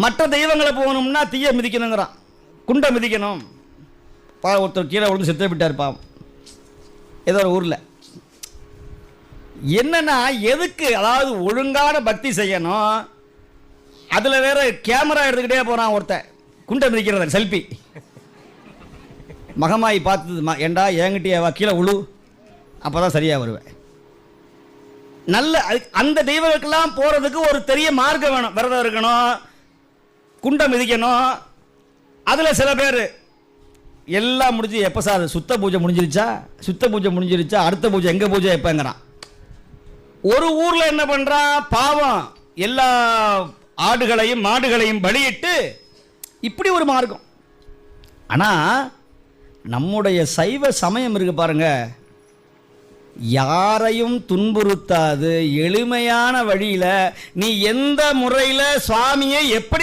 மற்ற தெய்வங்களை போகணும்னா தீய மிதிக்கணுங்கிறான், குண்டை மிதிக்கணும். ஒருத்தர் கீழே விழுந்து செத்து விட்டார் பாவம் ஏதோ ஒரு ஊரில். என்னன்னா எதுக்கு, அதாவது ஒழுங்கான பக்தி செய்யணும், அதில் வேற கேமரா எடுத்துக்கிட்டே போகிறான் ஒருத்தன், குண்டை மிதிக்கிறத செல்ஃபி. மகமாயி பார்த்தது, ஏண்டா என்கிட்டயே வா, கீழே உழு, அப்போ தான் சரியாக வருவேன். நல்ல அந்த தெய்வங்களுக்கெல்லாம் போகிறதுக்கு ஒரு பெரிய மார்க்கம் வேணும். விரதம் இருக்கணும், குண்டம் மிதிக்கணும். அதில் சில பேர் எல்லாம் முடிஞ்சு எப்போ சார் சுத்த பூஜை முடிஞ்சிருச்சா, சுத்த பூஜை முடிஞ்சிருச்சா, அடுத்த பூஜை எங்கே பூஜை எப்போங்கிறான். ஒரு ஊரில் என்ன பண்ணுறான் பாவம், எல்லா ஆடுகளையும் மாடுகளையும் பலியிட்டு இப்படி ஒரு மார்க்கம். ஆனால் நம்முடைய சைவ சமயம் இருக்கு பாருங்க, யாரையும் துன்புறுத்தாது எளிமையான வழியில் நீ எந்த முறையில் சுவாமியை எப்படி